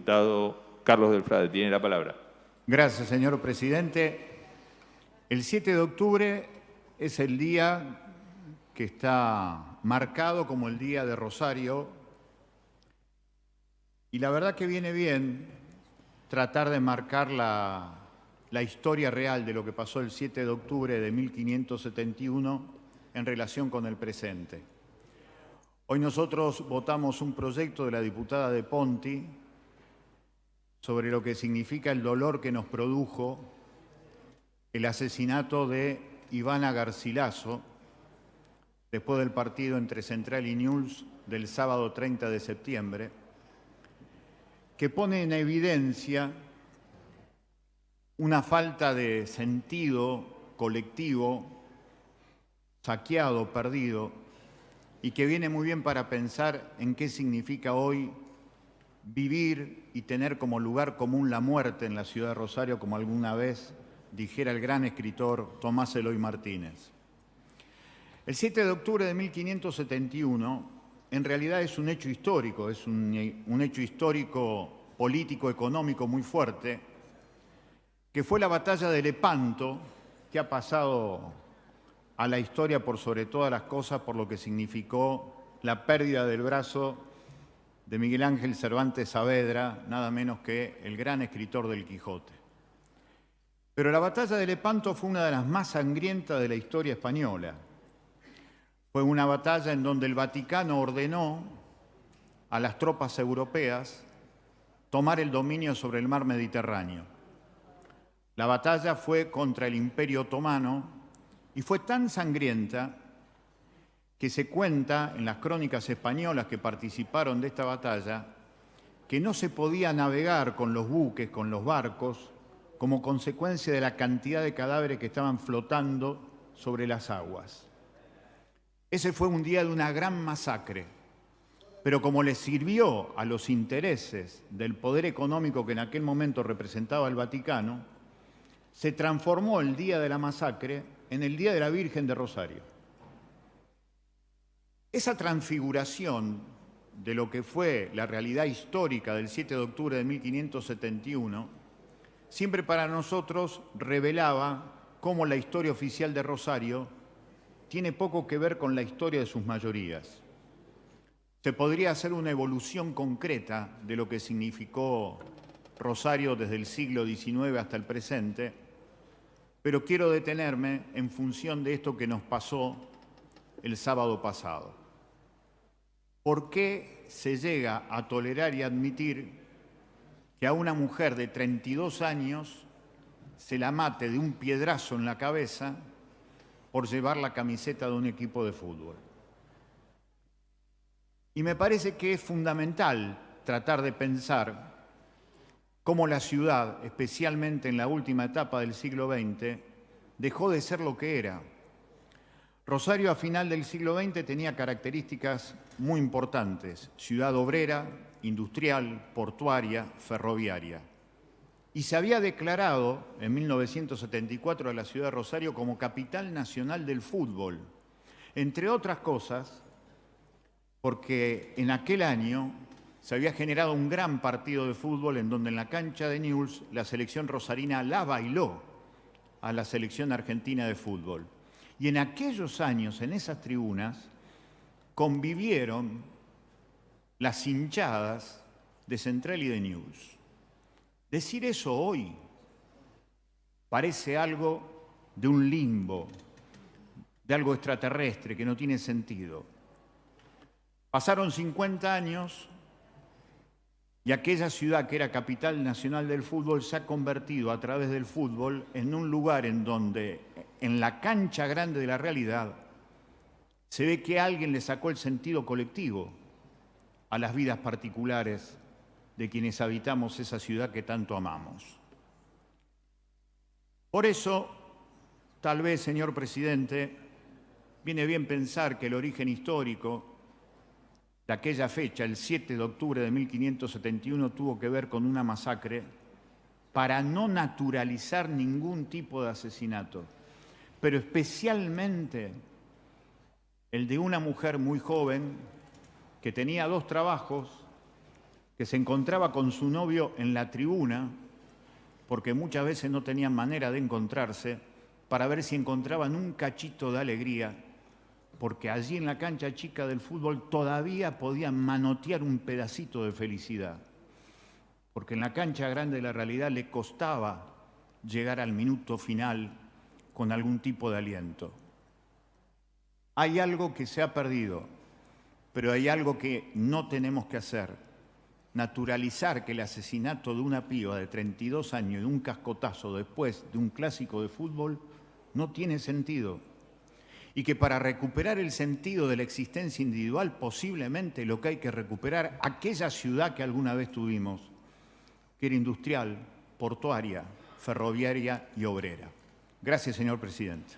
diputado Carlos del Frade. Tiene la palabra. Gracias, señor presidente. El 7 de octubre es el día que está marcado como el Día de Rosario, y la verdad que viene bien tratar de marcar la historia real de lo que pasó el 7 de octubre de 1571 en relación con el presente. Hoy nosotros votamos un proyecto de la diputada De Ponti sobre lo que significa el dolor que nos produjo el asesinato de Ivana Garcilaso después del partido entre Central y Newell's del sábado 30 de septiembre, que pone en evidencia una falta de sentido colectivo, saqueado, perdido, y que viene muy bien para pensar en qué significa hoy vivir y tener como lugar común la muerte en la ciudad de Rosario, como alguna vez dijera el gran escritor Tomás Eloy Martínez. El 7 de octubre de 1571 en realidad es un hecho histórico, es un hecho histórico, político, económico muy fuerte, que fue la batalla de Lepanto, que ha pasado a la historia por sobre todas las cosas por lo que significó la pérdida del brazo de Miguel Ángel Cervantes Saavedra, nada menos que el gran escritor del Quijote. Pero la batalla de Lepanto fue una de las más sangrientas de la historia española. Fue una batalla en donde el Vaticano ordenó a las tropas europeas tomar el dominio sobre el mar Mediterráneo. La batalla fue contra el Imperio Otomano y fue tan sangrienta que se cuenta en las crónicas españolas que participaron de esta batalla que no se podía navegar con los buques, con los barcos, como consecuencia de la cantidad de cadáveres que estaban flotando sobre las aguas. Ese fue un día de una gran masacre, pero como le sirvió a los intereses del poder económico que en aquel momento representaba el Vaticano, se transformó el día de la masacre en el Día de la Virgen de Rosario. Esa transfiguración de lo que fue la realidad histórica del 7 de octubre de 1571, siempre para nosotros revelaba cómo la historia oficial de Rosario tiene poco que ver con la historia de sus mayorías. Se podría hacer una evolución concreta de lo que significó Rosario desde el siglo XIX hasta el presente, pero quiero detenerme en función de esto que nos pasó el sábado pasado. ¿Por qué se llega a tolerar y admitir que a una mujer de 32 años se la mate de un piedrazo en la cabeza por llevar la camiseta de un equipo de fútbol? Y me parece que es fundamental tratar de pensar cómo la ciudad, especialmente en la última etapa del siglo XX, dejó de ser lo que era. Rosario a final del siglo XX tenía características muy importantes: ciudad obrera, industrial, portuaria, ferroviaria. Y se había declarado en 1974 a la ciudad de Rosario como capital nacional del fútbol, entre otras cosas porque en aquel año se había generado un gran partido de fútbol en donde en la cancha de Newell's la selección rosarina la bailó a la selección argentina de fútbol. Y en aquellos años, en esas tribunas, convivieron las hinchadas de Central y de Newell's. Decir eso hoy parece algo de un limbo, de algo extraterrestre que no tiene sentido. Pasaron 50 años y aquella ciudad que era capital nacional del fútbol se ha convertido a través del fútbol en un lugar en donde, en la cancha grande de la realidad, se ve que alguien le sacó el sentido colectivo a las vidas particulares de quienes habitamos esa ciudad que tanto amamos. Por eso, tal vez, señor presidente, viene bien pensar que el origen histórico de aquella fecha, el 7 de octubre de 1571, tuvo que ver con una masacre para no naturalizar ningún tipo de asesinato, pero especialmente el de una mujer muy joven que tenía 2 trabajos, que se encontraba con su novio en la tribuna, porque muchas veces no tenían manera de encontrarse, para ver si encontraban un cachito de alegría, porque allí en la cancha chica del fútbol todavía podían manotear un pedacito de felicidad, porque en la cancha grande de la realidad le costaba llegar al minuto final con algún tipo de aliento. Hay algo que se ha perdido, pero hay algo que no tenemos que hacer: naturalizar que el asesinato de una piba de 32 años y un cascotazo después de un clásico de fútbol no tiene sentido. Y que para recuperar el sentido de la existencia individual, posiblemente lo que hay que recuperar aquella ciudad que alguna vez tuvimos, que era industrial, portuaria, ferroviaria y obrera. Gracias, señor presidente.